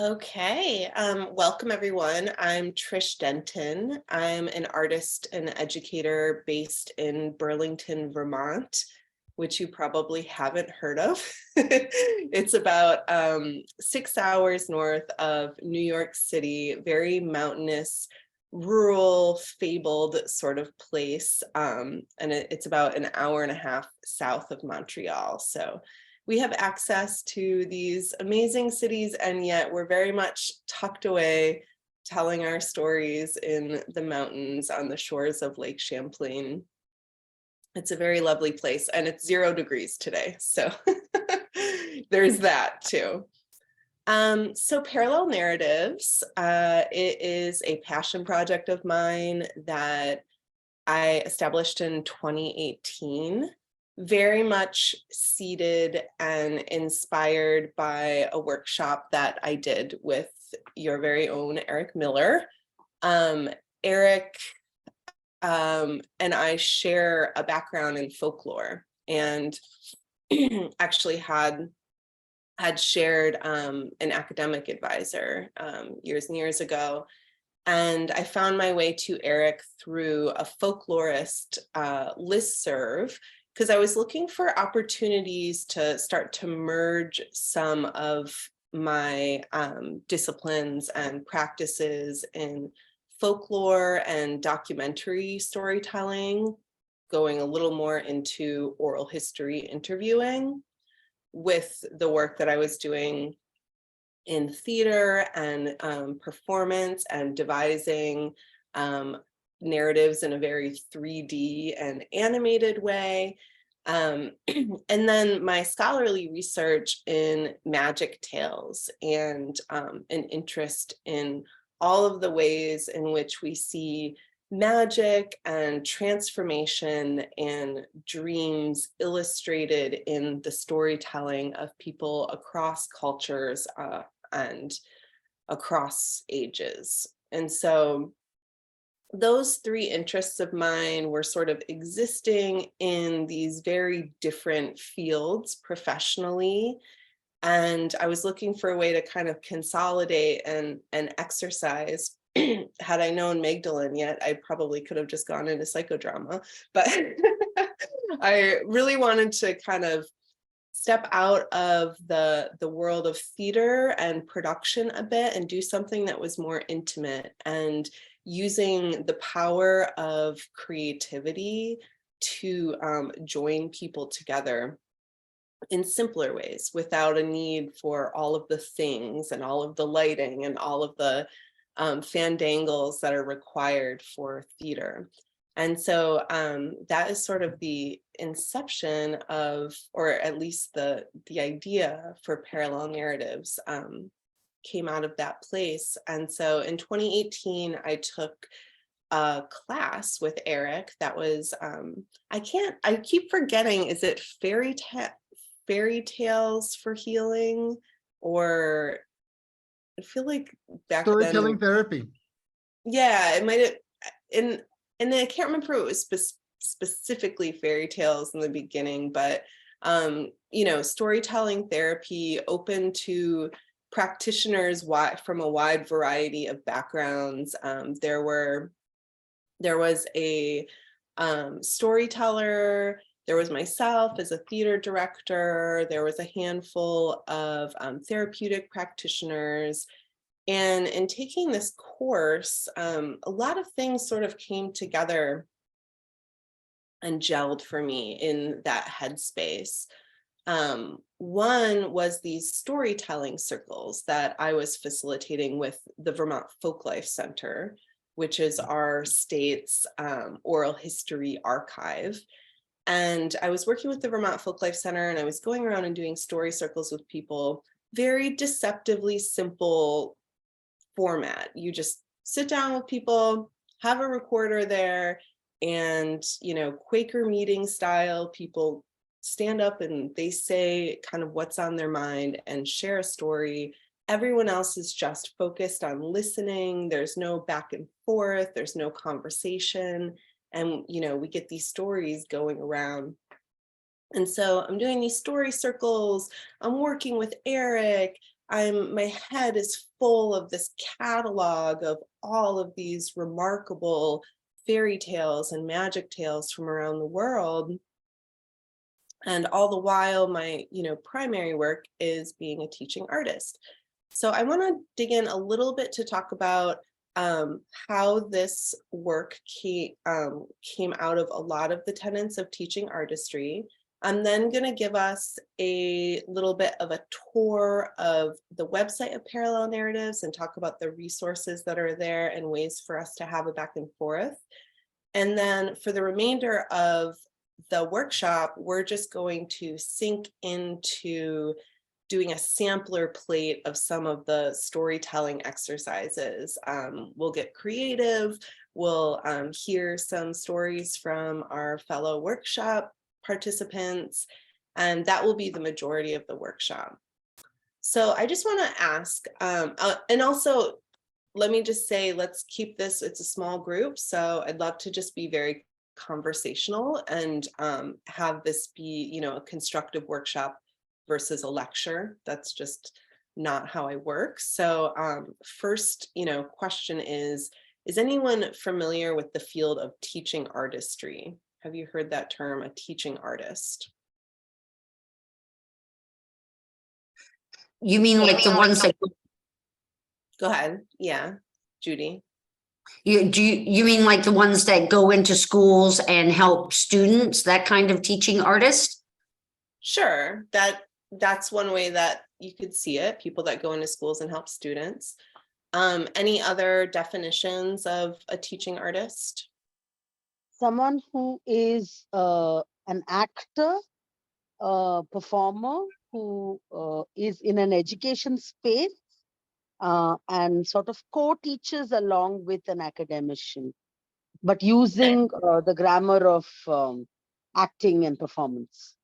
Okay, welcome everyone. I'm Trish Denton. I'm an artist and educator based in Burlington, Vermont, which you probably haven't heard of. It's about 6 hours north of New York City, very mountainous, rural, fabled sort of place. And it's about an hour and a half south of Montreal. So we have access to these amazing cities, and yet we're very much tucked away, telling our stories in the mountains on the shores of Lake Champlain. It's a very lovely place, and it's 0 degrees today, so there's that too. So Parallel Narratives, it is a passion project of mine that I established in 2018. Very much seeded and inspired by a workshop that I did with your very own Eric Miller. Eric and I share a background in folklore, and actually had shared an academic advisor years and years ago. And I found my way to Eric through a folklorist listserv, because I was looking for opportunities to start to merge some of my disciplines and practices in folklore and documentary storytelling, going a little more into oral history interviewing with the work that I was doing in theater and performance and devising narratives in a very 3D and animated way. And then my scholarly research in magic tales and an interest in all of the ways in which we see magic and transformation and dreams illustrated in the storytelling of people across cultures and across ages. And so those 3 interests of mine were sort of existing in these very different fields professionally. And I was looking for a way to kind of consolidate and exercise. Had I known Magdalene yet, I probably could have just gone into psychodrama, but I really wanted to kind of step out of the world of theater and production a bit and do something that was more intimate, and using the power of creativity to join people together in simpler ways without a need for all of the things and all of the lighting and all of the fandangles that are required for theater. And so that is sort of the inception of, or at least the idea for Parallel Narratives came out of that place. And so in 2018, I took a class with Eric that was, I keep forgetting, is it fairy tales for healing? Or I feel like back then, Storytelling therapy. yeah, it might have, and I can't remember if it was specifically fairy tales in the beginning, but storytelling therapy open to practitioners from a wide variety of backgrounds. There was a storyteller, there was myself as a theater director, there was a handful of therapeutic practitioners. And in taking this course, a lot of things sort of came together and gelled for me in that headspace. One was these storytelling circles that I was facilitating with the Vermont Folklife Center, which is our state's oral history archive. And I was working with the Vermont Folklife Center, and I was going around and doing story circles with people, very deceptively simple format. You just sit down with people, have a recorder there, and Quaker meeting style, people stand up and they say kind of what's on their mind and share a story. Everyone else is just focused on listening. There's no back and forth, there's no conversation, and we get these stories going around. And so I'm doing these story circles, I'm working with Eric, my head is full of this catalog of all of these remarkable fairy tales and magic tales from around the world. And all the while, my primary work is being a teaching artist. So I want to dig in a little bit to talk about how this work came out of a lot of the tenets of teaching artistry. I'm then going to give us a little bit of a tour of the website of Parallel Narratives and talk about the resources that are there and ways for us to have a back and forth. And then for the remainder of the workshop, we're just going to sink into doing a sampler plate of some of the storytelling exercises. We'll get creative. We'll hear some stories from our fellow workshop participants, and that will be the majority of the workshop. So I just want to ask, and also let me just say, let's keep this, it's a small group, so I'd love to just be very conversational and have this be, a constructive workshop versus a lecture. That's just not how I work. So first, question is anyone familiar with the field of teaching artistry? Have you heard that term, a teaching artist? You mean like the ones that Go ahead. Yeah, Judy. you mean like the ones that go into schools and help students, that kind of teaching artist? Sure, that's one way that you could see it, people that go into schools and help students. Any other definitions of a teaching artist? Someone who is an actor, performer, who is in an education space and sort of co-teaches along with an academician, but using the grammar of acting and performance.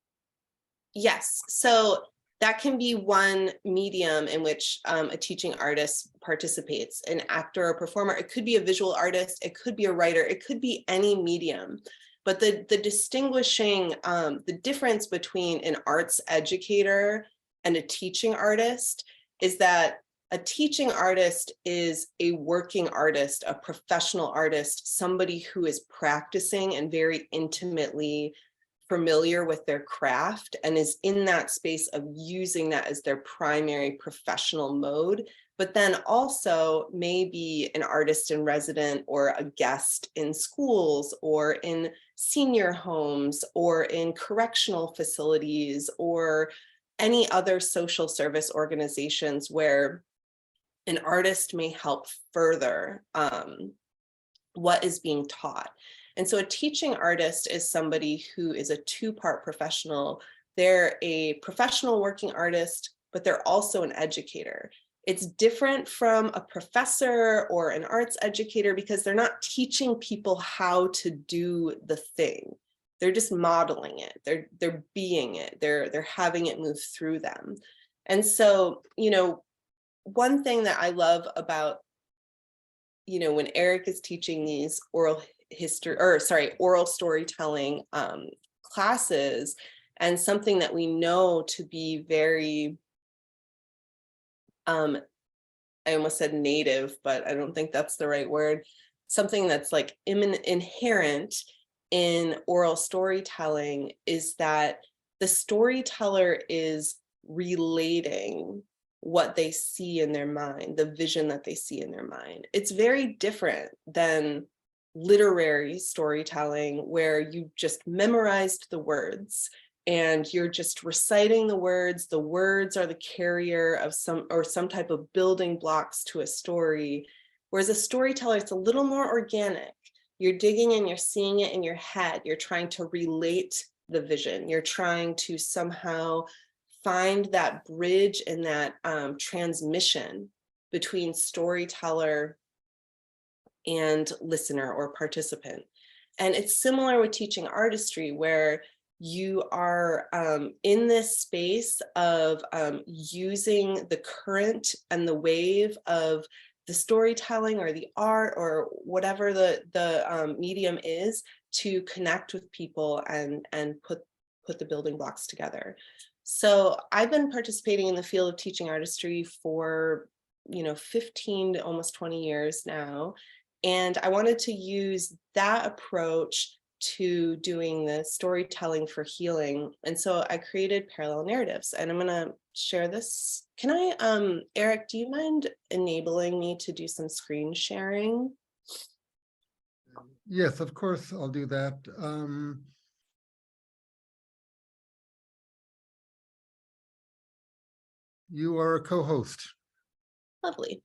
Yes, so that can be one medium in which a teaching artist participates, an actor or performer. It could be a visual artist, it could be a writer, it could be any medium. But the distinguishing, the difference between an arts educator and a teaching artist is that a teaching artist is a working artist, a professional artist, somebody who is practicing and very intimately familiar with their craft and is in that space of using that as their primary professional mode, but then also maybe an artist in resident or a guest in schools or in senior homes or in correctional facilities or any other social service organizations where an artist may help further what is being taught. And so a teaching artist is somebody who is a two-part professional. They're a professional working artist, but they're also an educator. It's different from a professor or an arts educator because they're not teaching people how to do the thing. They're just modeling it. They're being it. They're having it move through them. And so, one thing that I love about, when Eric is teaching these oral storytelling classes, and something that we know to be very, I almost said native, but I don't think that's the right word, something that's like inherent in oral storytelling is that the storyteller is relating what they see in their mind, the vision that they see in their mind. It's very different than literary storytelling where you just memorized the words and you're just reciting the words. The words are the carrier of some type of building blocks to a story. Whereas a storyteller, it's a little more organic. You're digging in, you're seeing it in your head. You're trying to relate the vision. You're trying to somehow find that bridge and that transmission between storyteller and listener or participant. And it's similar with teaching artistry, where you are in this space of using the current and the wave of the storytelling or the art or whatever the medium is to connect with people and put the building blocks together. So I've been participating in the field of teaching artistry for, 15 to almost 20 years now. And I wanted to use that approach to doing the storytelling for healing. And so I created parallel narratives, and I'm going to share this. Can I, Eric, do you mind enabling me to do some screen sharing? Yes, of course, I'll do that. You are a co-host. Lovely.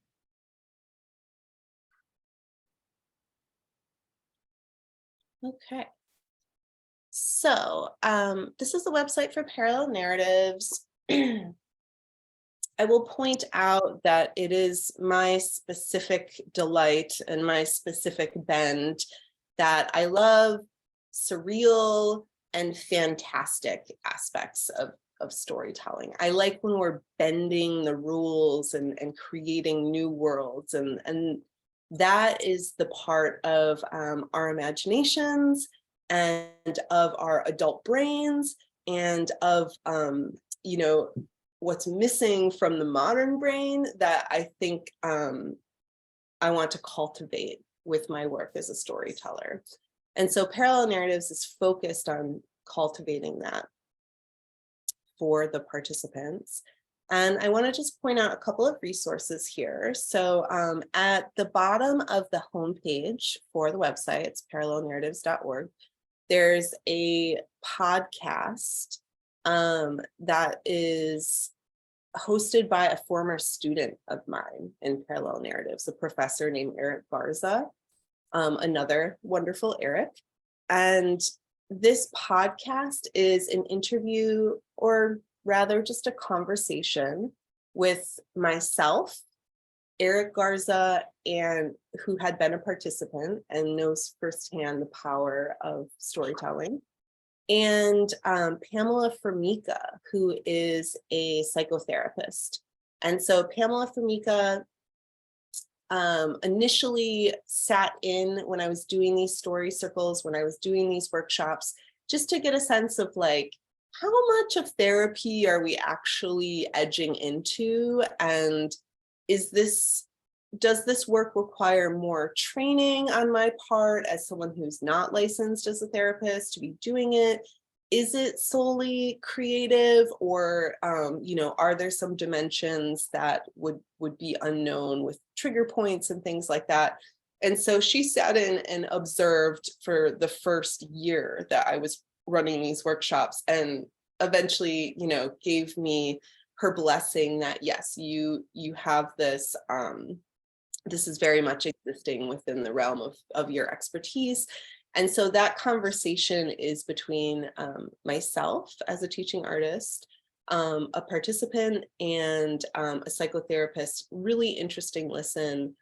Okay. So this is the website for parallel narratives. I will point out that it is my specific delight and my specific bend that I love surreal and fantastic aspects of storytelling. I like when we're bending the rules and creating new worlds, and that is the part of our imaginations and of our adult brains and of what's missing from the modern brain that I think I want to cultivate with my work as a storyteller. And so parallel narratives is focused on cultivating that for the participants. And I want to just point out a couple of resources here. So at the bottom of the homepage for the website, it's parallelnarratives.org, there's a podcast that is hosted by a former student of mine in parallel narratives, a professor named Eric Garza, another wonderful Eric. And this podcast is an interview, or rather just a conversation with myself, Eric Garza, and who had been a participant and knows firsthand the power of storytelling, and Pamela Formica, who is a psychotherapist. And so Pamela Formica initially sat in when I was doing these story circles, when I was doing these workshops, just to get a sense of like, how much of therapy are we actually edging into? And does this work require more training on my part as someone who's not licensed as a therapist to be doing it? Is it solely creative, or are there some dimensions that would be unknown with trigger points and things like that? And so she sat in and observed for the first year that I was running these workshops, and eventually, gave me her blessing that yes, you have this. This is very much existing within the realm of your expertise. And so that conversation is between myself as a teaching artist, a participant, and a psychotherapist. Really interesting listen.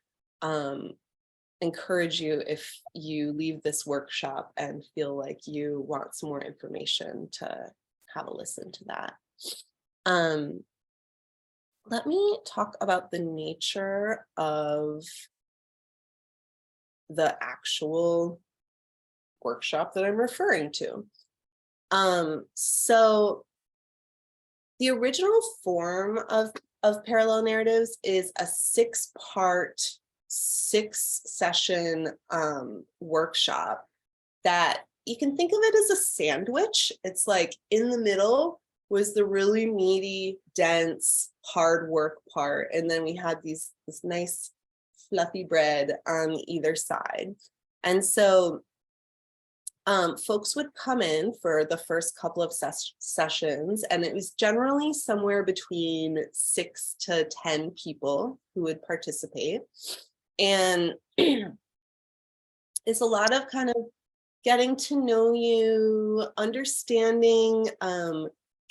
Encourage you, if you leave this workshop and feel like you want some more information, to have a listen to that. Let me talk about the nature of the actual workshop that I'm referring to. So the original form of parallel narratives is a 6-part, 6-session workshop that you can think of it as a sandwich. It's like in the middle was the really meaty, dense, hard work part. And then we had this nice fluffy bread on either side. And so folks would come in for the first couple of sessions, and it was generally somewhere between 6 to 10 people who would participate. And it's a lot of kind of getting to know you, understanding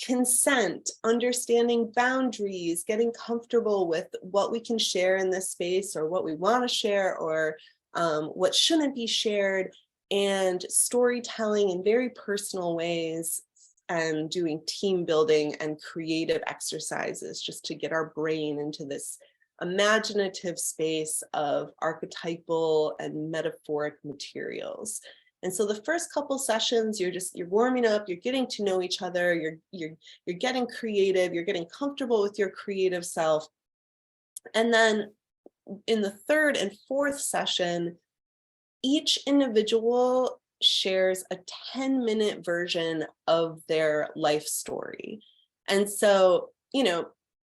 consent, understanding boundaries, getting comfortable with what we can share in this space, or what we want to share, or what shouldn't be shared, and storytelling in very personal ways, and doing team building and creative exercises just to get our brain into this imaginative space of archetypal and metaphoric materials. And so the first couple sessions, you're warming up, you're getting to know each other, you're getting creative, you're getting comfortable with your creative self. And then in the third and fourth session, each individual shares a 10-minute version of their life story. And so,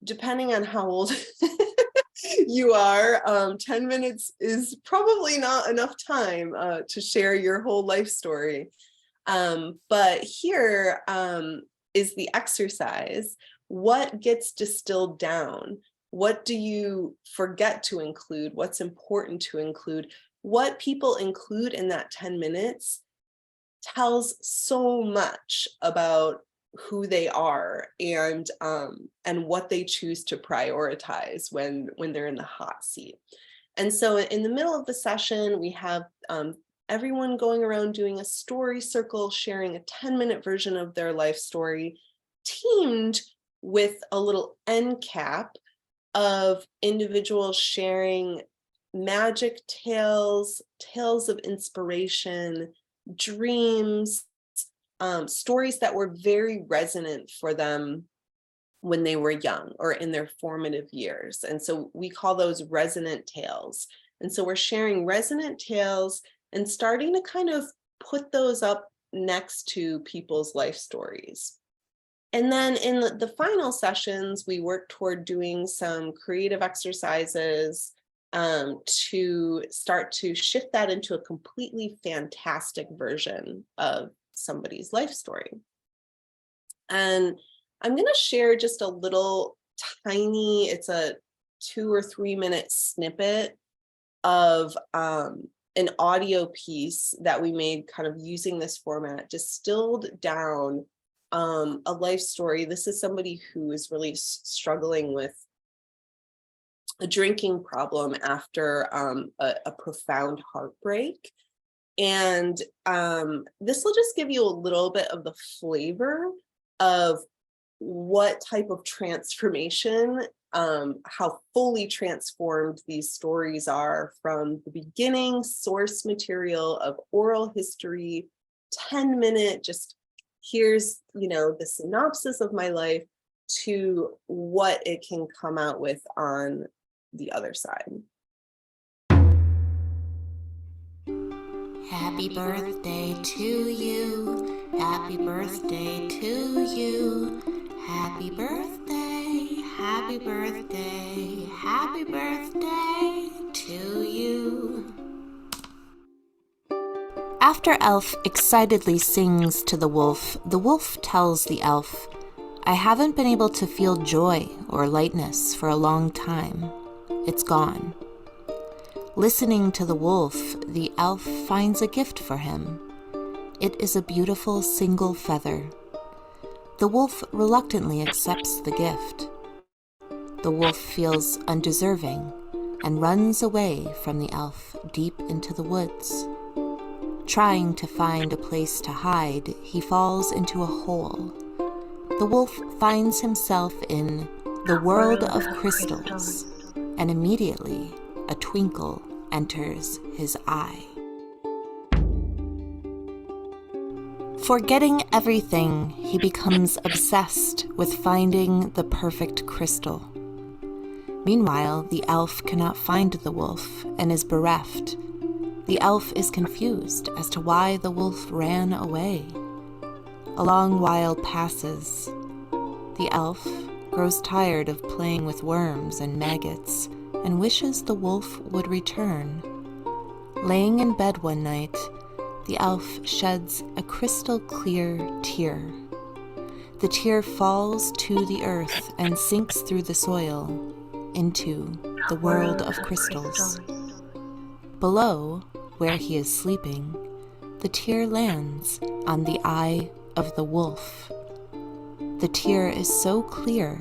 depending on how old you are, 10 minutes is probably not enough time to share your whole life story. But here is the exercise. What gets distilled down? What do you forget to include? What's important to include? What people include in that 10 minutes tells so much about who they are and what they choose to prioritize when they're in the hot seat. And so in the middle of the session, we have everyone going around doing a story circle, sharing a 10-minute version of their life story, teamed with a little end cap of individuals sharing magic tales, tales of inspiration, dreams, stories that were very resonant for them when they were young or in their formative years. And so we call those resonant tales. And so we're sharing resonant tales and starting to kind of put those up next to people's life stories. And then in the final sessions, we work toward doing some creative exercises to start to shift that into a completely fantastic version of somebody's life story. And I'm going to share just a little tiny, it's a 2 or 3 minute snippet of an audio piece that we made kind of using this format, distilled down a life story. This is somebody who is really struggling with a drinking problem after a profound heartbreak. And this will just give you a little bit of the flavor of what type of transformation, how fully transformed these stories are from the beginning source material of oral history, 10-minute, just here's, the synopsis of my life, to what it can come out with on the other side. Happy birthday to you. Happy birthday to you. Happy birthday. Happy birthday. Happy birthday to you. After Elf excitedly sings to the wolf tells the elf, "I haven't been able to feel joy or lightness for a long time. It's gone." Listening to the wolf, the elf finds a gift for him. It is a beautiful single feather. The wolf reluctantly accepts the gift. The wolf feels undeserving and runs away from the elf deep into the woods. Trying to find a place to hide, he falls into a hole. The wolf finds himself in the world of crystals, and immediately a twinkle enters his eye. Forgetting everything, he becomes obsessed with finding the perfect crystal. Meanwhile, the elf cannot find the wolf and is bereft. The elf is confused as to why the wolf ran away. A long while passes. The elf grows tired of playing with worms and maggots and wishes the wolf would return. Laying in bed one night, the elf sheds a crystal clear tear. The tear falls to the earth and sinks through the soil into the world of crystals. Below, where he is sleeping, the tear lands on the eye of the wolf. The tear is so clear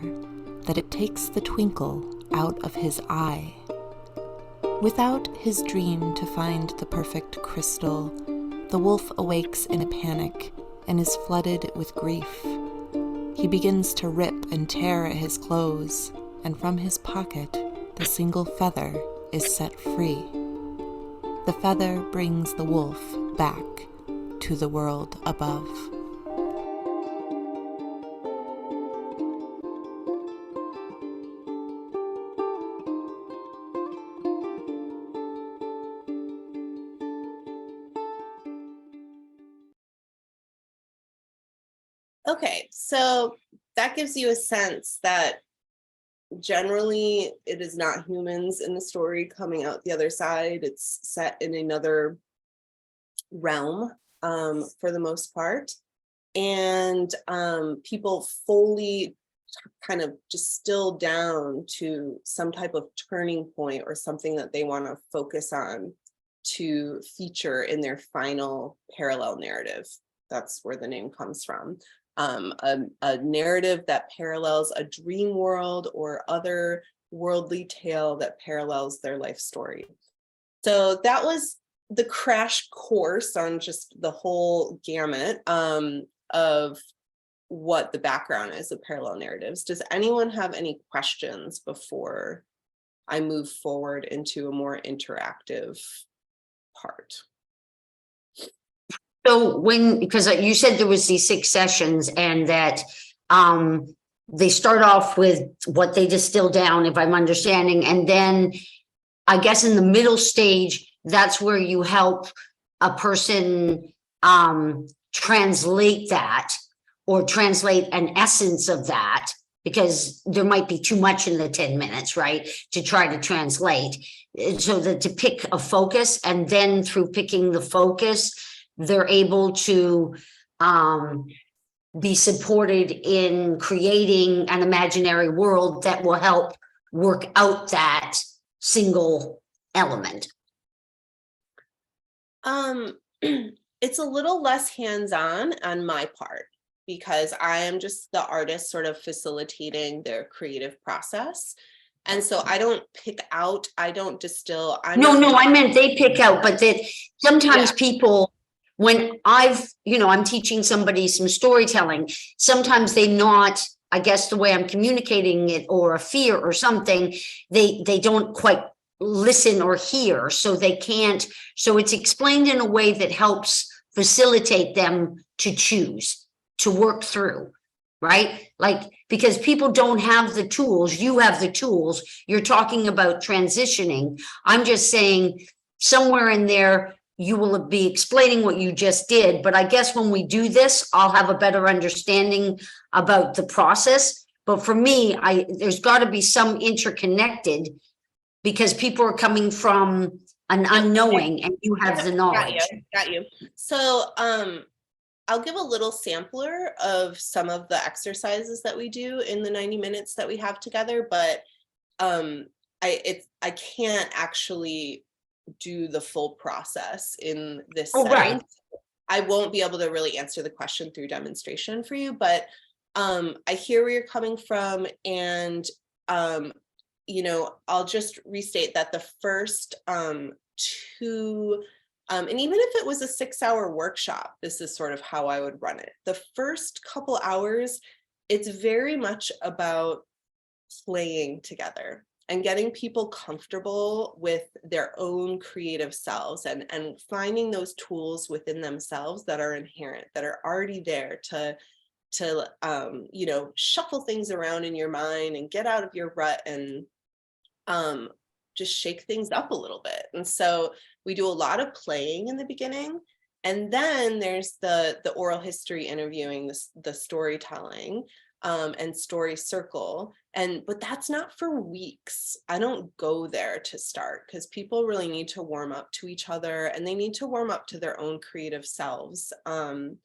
that it takes the twinkle out of his eye. Without his dream to find the perfect crystal, the wolf awakes in a panic and is flooded with grief. He begins to rip and tear at his clothes, and from his pocket, the single feather is set free. The feather brings the wolf back to the world above. Okay, so that gives you a sense that generally it is not humans in the story coming out the other side. It's set in another realm for the most part. And people fully kind of distill down to some type of turning point or something that they want to focus on to feature in their final parallel narrative. That's where the name comes from. A narrative that parallels a dream world or other worldly tale that parallels their life story. So that was the crash course on just the whole gamut of what the background is of parallel narratives. Does anyone have any questions before I move forward into a more interactive part? So because you said there was these 6 sessions and that they start off with what they distill down, if I'm understanding, and then I guess in the middle stage, that's where you help a person translate that or translate an essence of that, because there might be too much in the 10 minutes, right, to try to translate. So that to pick a focus, and then through picking the focus, they're able to be supported in creating an imaginary world that will help work out that single element. It's a little less hands-on on my part, because I am just the artist sort of facilitating their creative process. And so I don't pick out, I don't distill. No, I meant they pick out, but that sometimes people, when I'm teaching somebody some storytelling, sometimes they not, I guess the way I'm communicating it, or a fear or something, they don't quite listen or hear, so they can't, so it's explained in a way that helps facilitate them to choose, to work through, right? Like, because people don't have the tools, you have the tools, you're talking about transitioning. I'm just saying somewhere in there, you will be explaining what you just did, but I guess when we do this, I'll have a better understanding about the process. But for me, there's got to be some interconnected, because people are coming from an unknowing and you have the knowledge. Got you. So I'll give a little sampler of some of the exercises that we do in the 90 minutes that we have together, but I can't actually do the full process in this setting. Right. I won't be able to really answer the question through demonstration for you, but I hear where you're coming from, and I'll just restate that the first 2, and even if it was a 6-hour workshop, this is sort of how I would run it. The first couple hours, it's very much about playing together and getting people comfortable with their own creative selves, and finding those tools within themselves that are inherent, that are already there to shuffle things around in your mind and get out of your rut and just shake things up a little bit. And so we do a lot of playing in the beginning, and then there's the oral history interviewing, the storytelling and story circle. But that's not for weeks. I don't go there to start, because people really need to warm up to each other, and they need to warm up to their own creative selves. And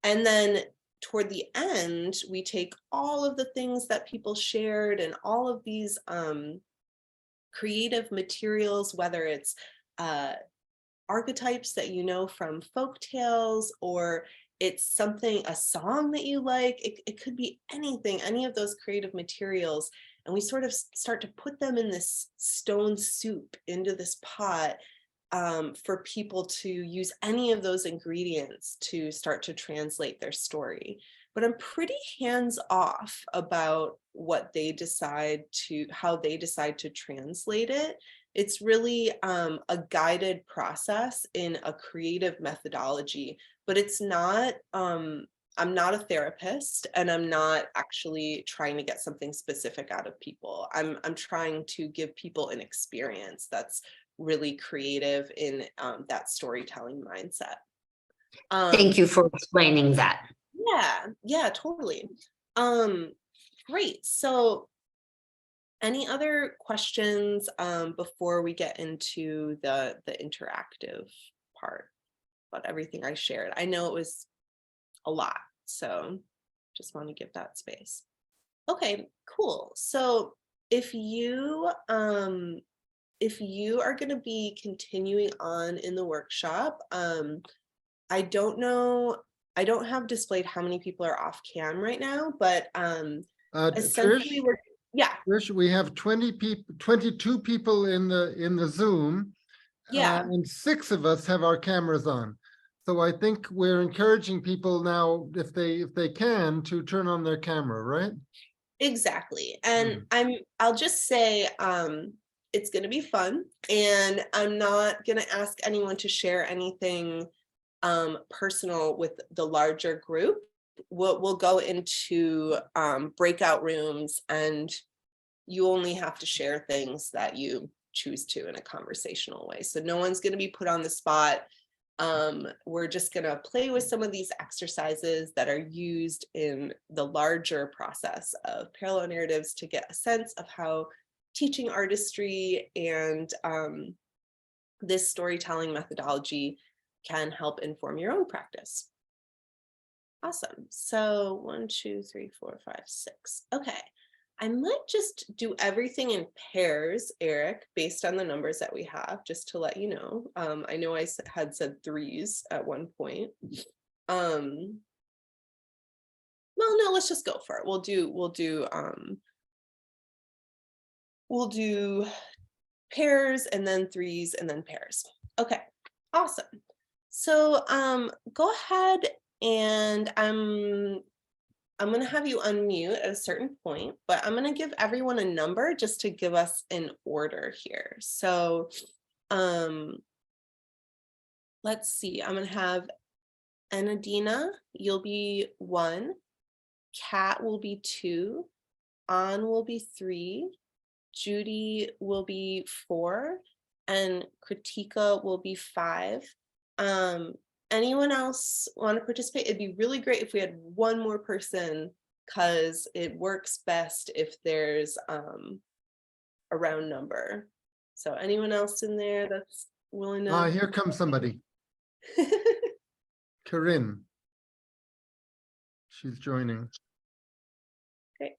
then toward the end, we take all of the things that people shared and all of these creative materials, whether it's archetypes that you know from folk tales, or it's a song that you like. It could be anything, any of those creative materials. And we sort of start to put them in this stone soup, into this pot, for people to use any of those ingredients to start to translate their story. But I'm pretty hands off about how they decide to translate it. It's really a guided process in a creative methodology, but it's not, I'm not a therapist, and I'm not actually trying to get something specific out of people. I'm trying to give people an experience that's really creative in that storytelling mindset. Thank you for explaining that. Yeah, totally. Great. So any other questions before we get into the interactive part about everything I shared? I know it was a lot, so just want to give that space. Okay, cool. So if you are going to be continuing on in the workshop, I don't know, I don't have displayed how many people are off cam right now, but essentially Trish, yeah. Trish, we have 22 people in the Zoom. Yeah. And 6 of us have our cameras on. So I think we're encouraging people now, if they can, to turn on their camera, right? Exactly. And I'll just say it's going to be fun, and I'm not going to ask anyone to share anything personal with the larger group. We'll go into breakout rooms, and you only have to share things that you choose to in a conversational way. So no one's going to be put on the spot. We're just going to play with some of these exercises that are used in the larger process of parallel narratives to get a sense of how teaching artistry and this storytelling methodology can help inform your own practice. Awesome. So 1, 2, 3, 4, 5, 6. Okay. I might just do everything in pairs, Eric, based on the numbers that we have, just to let you know. I know I had said 3s at one point. Well, no, let's just go for it. We'll do pairs, and then 3s, and then pairs. Okay, awesome. So go ahead, and I'm going to have you unmute at a certain point, but I'm going to give everyone a number just to give us an order here. So let's see, I'm going to have Anadina, you'll be 1, Kat will be 2, An will be 3, Judy will be 4, and Kritika will be 5. Anyone else want to participate? It'd be really great if we had one more person, because it works best if there's a round number. So anyone else in there that's willing to? Here comes somebody. Corinne. She's joining. Great.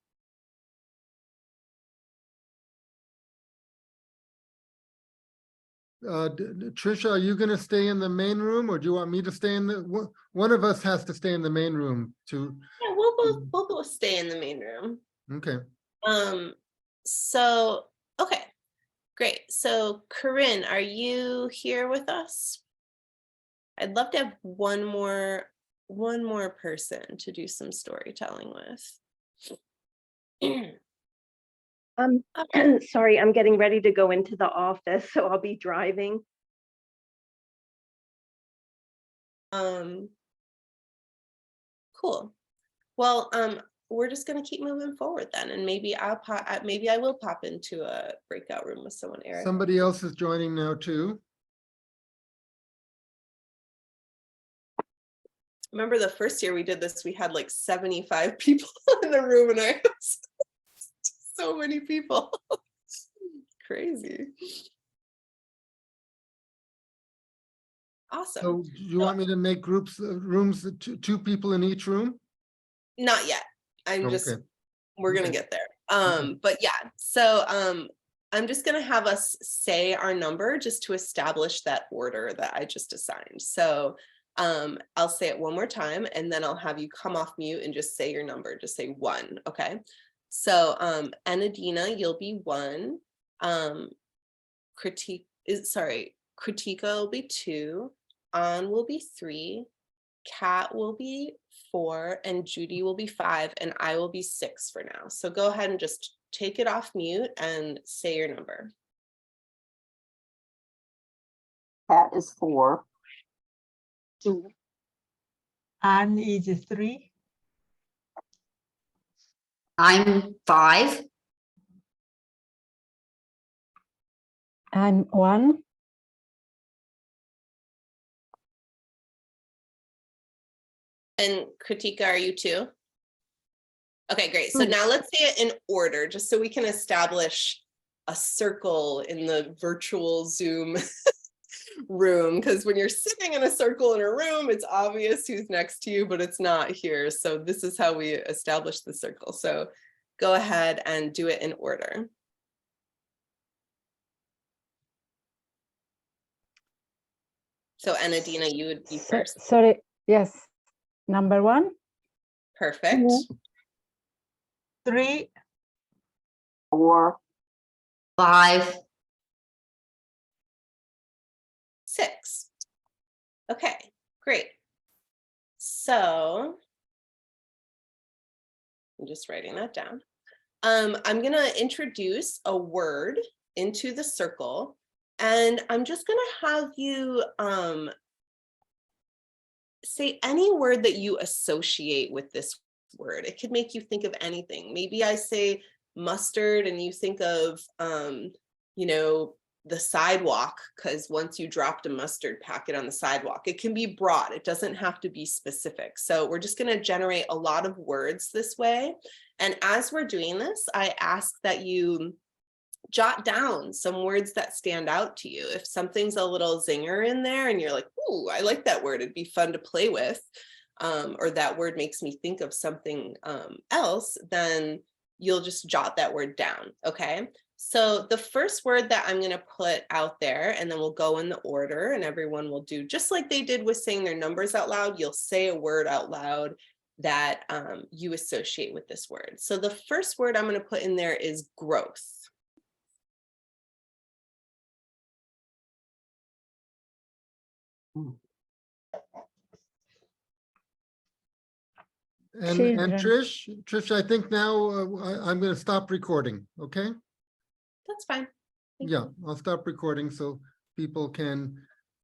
Trisha, are you going to stay in the main room, or do you want me to stay in the? One of us has to stay in the main room to. Yeah, we'll both stay in the main room. Okay. So okay, great. So Corinne, are you here with us? I'd love to have one more person to do some storytelling with. Sorry, I'm getting ready to go into the office, so I'll be driving. Cool. Well, we're just gonna keep moving forward then, and maybe I will pop into a breakout room with someone, Eric. Somebody else is joining now too. Remember the first year we did this, we had like 75 people in the room, and I was so many people. Crazy. Awesome. So do you want me to make rooms, 2 people in each room? Not yet. We're gonna get there. Okay. But yeah, so I'm just gonna have us say our number just to establish that order that I just assigned. So I'll say it one more time, and then I'll have you come off mute and just say your number. Just say 1, okay? So Anadina, you'll be 1. Kritika will be 2. An will be 3. Kat will be 4, and Judy will be 5, and I will be 6 for now. So go ahead and just take it off mute and say your number. Kat is 4. 2. Anne is 3. I'm 5. I'm 1. And Kritika, are you 2? Okay, great. So now let's say it in order, just so we can establish a circle in the virtual Zoom room, because when you're sitting in a circle in a room, it's obvious who's next to you, but it's not here. So this is how we establish the circle. So go ahead and do it in order. So Anadina, you would be first. Sorry, yes. Number 1. Perfect. 3. 4. 5. 6. Okay, great. So I'm just writing that down. I'm going to introduce a word into the circle, and I'm just going to have you say any word that you associate with this word. It could make you think of anything. Maybe I say mustard and you think of, you know, the sidewalk, because once you dropped a mustard packet on the sidewalk. It can be broad. It doesn't have to be specific. So we're just going to generate a lot of words this way. And as we're doing this, I ask that you jot down some words that stand out to you. If something's a little zinger in there and you're like, ooh, I like that word, it'd be fun to play with, or that word makes me think of something else, then you'll just jot that word down, okay? So the first word that I'm gonna put out there, and then we'll go in the order and everyone will do, just like they did with saying their numbers out loud, you'll say a word out loud that you associate with this word. So the first word I'm gonna put in there is growth. And Children. Trish, I think now I'm going to stop recording. Okay. That's fine. Yeah, I'll stop recording so people can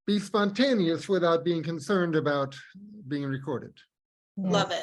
be spontaneous without being concerned about being recorded. Love it.